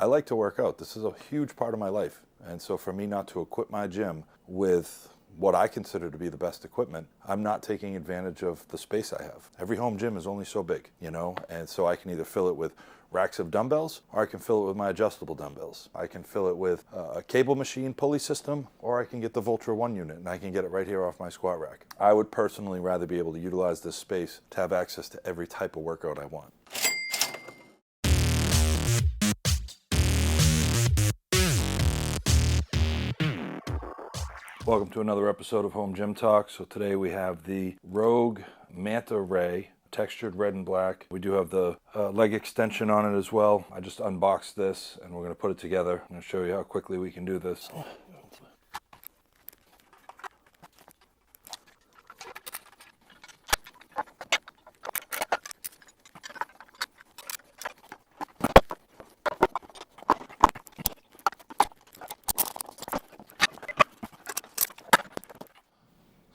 I like to work out. This is a huge part of my life. And so for me not to equip my gym with what I consider to be the best equipment, I'm not taking advantage of the space I have. Every home gym is only so big, you know, and so I can either fill it with racks of dumbbells, or I can fill it with my adjustable dumbbells. I can fill it with a cable machine pulley system, or I can get the Vultra 1 unit and I can get it right here off my squat rack. I would personally rather be able to utilize this space to have access to every type of workout I want. Welcome to another episode of Home Gym Talk. So today we have the ROGUE Manta Ray, textured red and black. We do have the leg extension on it as well. I just unboxed this and we're going to put it together. I'm going to show you how quickly we can do this.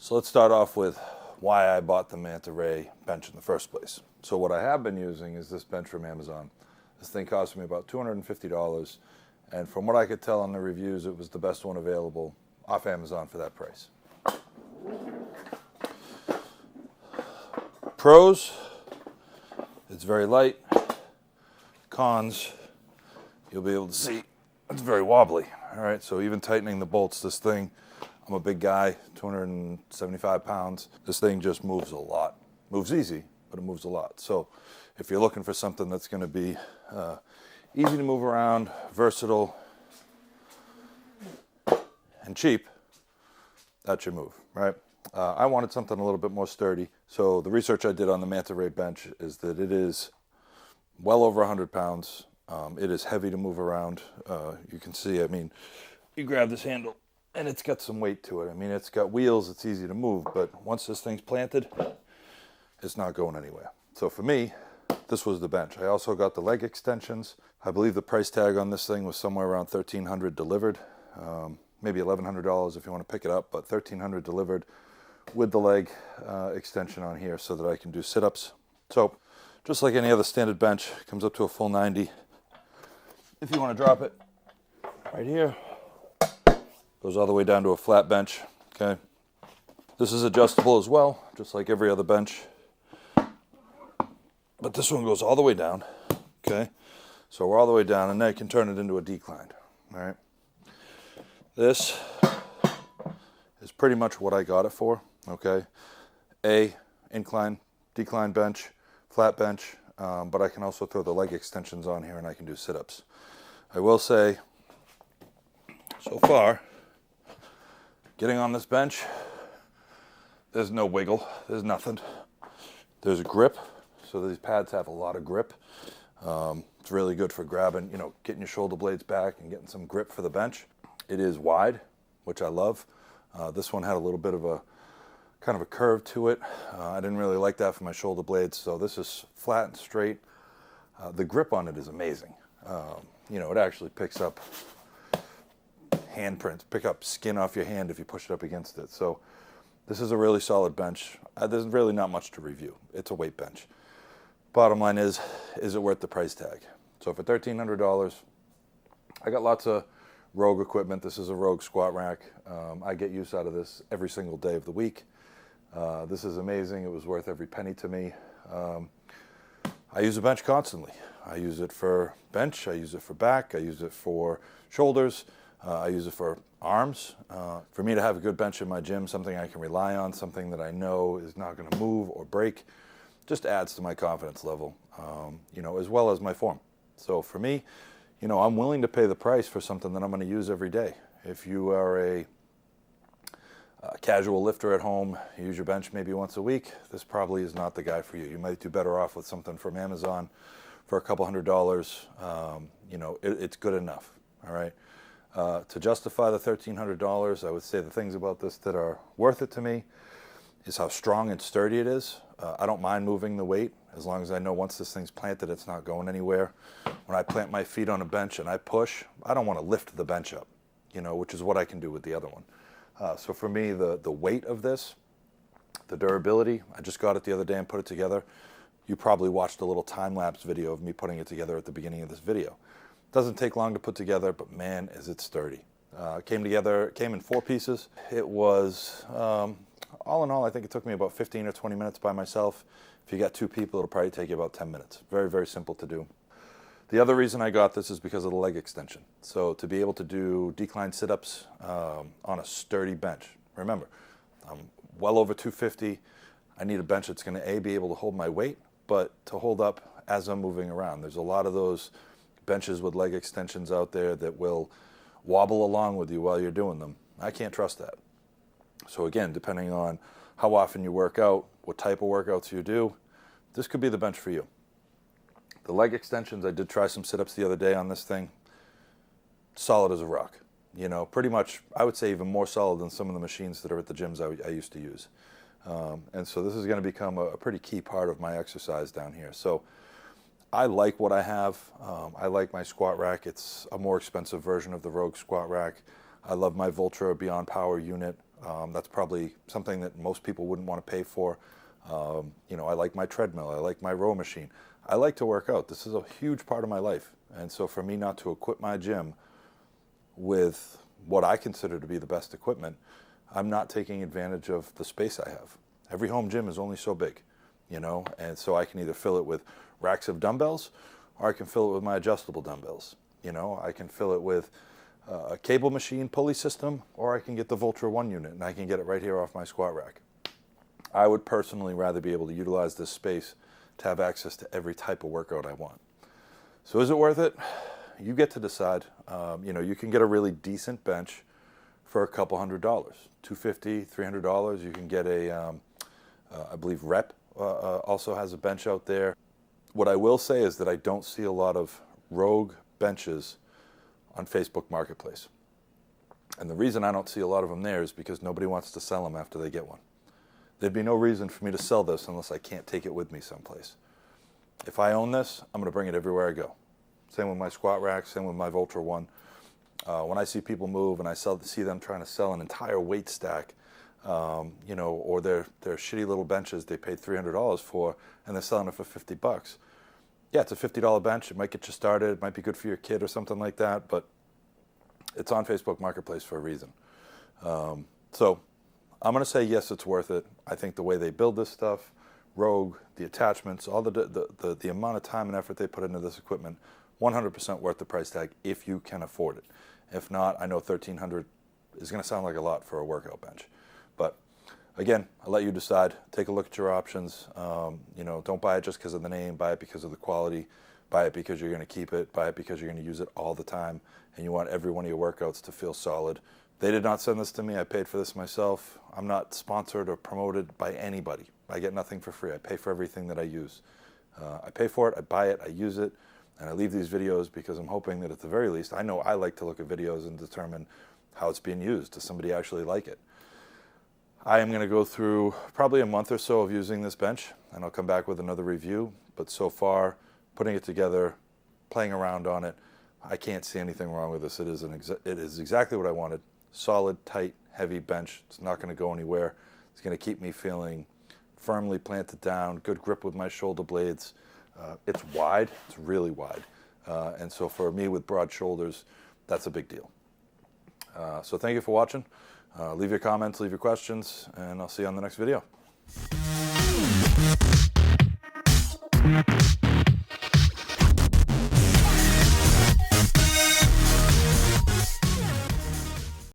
So let's start off with why I bought the Manta Ray bench in the first place. So what I have been using is this bench from Amazon. This thing cost me about $250, and from what I could tell on the reviews, it was the best one available off Amazon for that price. Pros, it's very light. Cons, you'll be able to see it's very wobbly. All right, so even tightening the bolts, this thing, I'm a big guy, 275 pounds. This thing just moves a lot. Moves easy, but it moves a lot. So if you're looking for something that's going to be easy to move around, versatile, and cheap, that's your move, right? I wanted something a little bit more sturdy. So the research I did on the Manta Ray bench is that it is well over 100 pounds. It is heavy to move around. You can see, I mean, you grab this handle, and it's got some weight to it. I mean, it's got wheels, it's easy to move, but once this thing's planted, it's not going anywhere. So for me, this was the bench. I also got the leg extensions. I believe the price tag on this thing was somewhere around $1,300 delivered, maybe $1,100 if you want to pick it up, but $1,300 delivered with the leg extension on here so that I can do sit-ups. So just like any other standard bench, it comes up to a full 90. If you want to drop it right here, goes all the way down to a flat bench, okay? This is adjustable as well, just like every other bench. But this one goes all the way down, okay? So we're all the way down, and then I can turn it into a decline, all right? This is pretty much what I got it for, okay? Incline, decline bench, flat bench, but I can also throw the leg extensions on here and I can do sit-ups. I will say, so far, getting on this bench, there's no wiggle, there's nothing. There's a grip, so these pads have a lot of grip. It's really good for grabbing, you know, getting your shoulder blades back and getting some grip for the bench. It is wide, which I love. This one had a little bit of a kind of a curve to it. I didn't really like that for my shoulder blades, so this is flat and straight. The grip on it is amazing. You know, it actually picks up handprints, pick up skin off your hand if you push it up against it. So this is a really solid bench. There's really not much to review. It's a weight bench. Bottom line is it worth the price tag? So for $1,300, I got lots of ROGUE equipment. This is a ROGUE squat rack. I get use out of this every single day of the week. This is amazing. It was worth every penny to me. I use a bench constantly. I use it for bench, I use it for back, I use it for shoulders, I use it for arms. For me to have a good bench in my gym, something I can rely on, something that I know is not going to move or break, just adds to my confidence level, you know, as well as my form. So for me, you know, I'm willing to pay the price for something that I'm going to use every day. If you are a casual lifter at home, you use your bench maybe once a week, this probably is not the guy for you. You might do better off with something from Amazon for a couple $100. You know, it's good enough, all right? To justify the $1,300, I would say the things about this that are worth it to me is how strong and sturdy it is. I don't mind moving the weight as long as I know once this thing's planted, it's not going anywhere. When I plant my feet on a bench and I push, I don't want to lift the bench up, you know, which is what I can do with the other one. So for me, the weight of this, the durability, I just got it the other day and put it together. You probably watched a little time-lapse video of me putting it together at the beginning of this video. Doesn't take long to put together, but man, is it sturdy. Came in 4 pieces. It was, all in all, I think it took me about 15 or 20 minutes by myself. If you got 2 people, it'll probably take you about 10 minutes. Very, very simple to do. The other reason I got this is because of the leg extension. So to be able to do decline sit-ups on a sturdy bench. Remember, I'm well over 250. I need a bench that's going to, be able to hold my weight, but to hold up as I'm moving around. There's a lot of those benches with leg extensions out there that will wobble along with you while you're doing them. I can't trust that. So again, depending on how often you work out, what type of workouts you do, this could be the bench for you. The leg extensions, I did try some sit-ups the other day on this thing. Solid as a rock. You know, pretty much, I would say even more solid than some of the machines that are at the gyms I used to use. And so this is going to become a pretty key part of my exercise down here. So I like what I have. I like my squat rack. It's a more expensive version of the Rogue squat rack. I love my Voltra Beyond Power unit. That's probably something that most people wouldn't want to pay for. You know, I like my treadmill. I like my row machine. I like to work out. This is a huge part of my life. And so for me not to equip my gym with what I consider to be the best equipment, I'm not taking advantage of the space I have. Every home gym is only so big, you know, and so I can either fill it with racks of dumbbells or I can fill it with my adjustable dumbbells. You know, I can fill it with a cable machine pulley system, or I can get the Voltra 1 unit and I can get it right here off my squat rack. I would personally rather be able to utilize this space to have access to every type of workout I want. So is it worth it? You get to decide. You know, you can get a really decent bench for a couple $100, $250, $300. You can get a, I believe Rep also has a bench out there. What I will say is that I don't see a lot of Rogue benches on Facebook Marketplace. And the reason I don't see a lot of them there is because nobody wants to sell them after they get one. There'd be no reason for me to sell this unless I can't take it with me someplace. If I own this, I'm going to bring it everywhere I go. Same with my squat rack, same with my Voltra 1. When I see people move and I see them trying to sell an entire weight stack, you know, or their shitty little benches they paid $300 for, and they're selling it for $50. Yeah, it's a $50 bench. It might get you started. It might be good for your kid or something like that, but it's on Facebook Marketplace for a reason. So I'm going to say yes, it's worth it. I think the way they build this stuff, Rogue, the attachments, all the amount of time and effort they put into this equipment, 100% worth the price tag if you can afford it. If not, I know $1,300 is going to sound like a lot for a workout bench. But again, I'll let you decide. Take a look at your options. You know, don't buy it just because of the name. Buy it because of the quality. Buy it because you're going to keep it. Buy it because you're going to use it all the time, and you want every one of your workouts to feel solid. They did not send this to me. I paid for this myself. I'm not sponsored or promoted by anybody. I get nothing for free. I pay for everything that I use. I pay for it, I buy it, I use it, and I leave these videos because I'm hoping that at the very least, I know I like to look at videos and determine how it's being used. Does somebody actually like it? I am going to go through probably a month or so of using this bench, and I'll come back with another review. But so far, putting it together, playing around on it, I can't see anything wrong with this. It is exactly what I wanted. Solid, tight, heavy bench. It's not going to go anywhere. It's going to keep me feeling firmly planted down, good grip with my shoulder blades. It's wide. It's really wide. And so for me with broad shoulders, that's a big deal. So thank you for watching. Leave your comments, leave your questions, and I'll see you on the next video.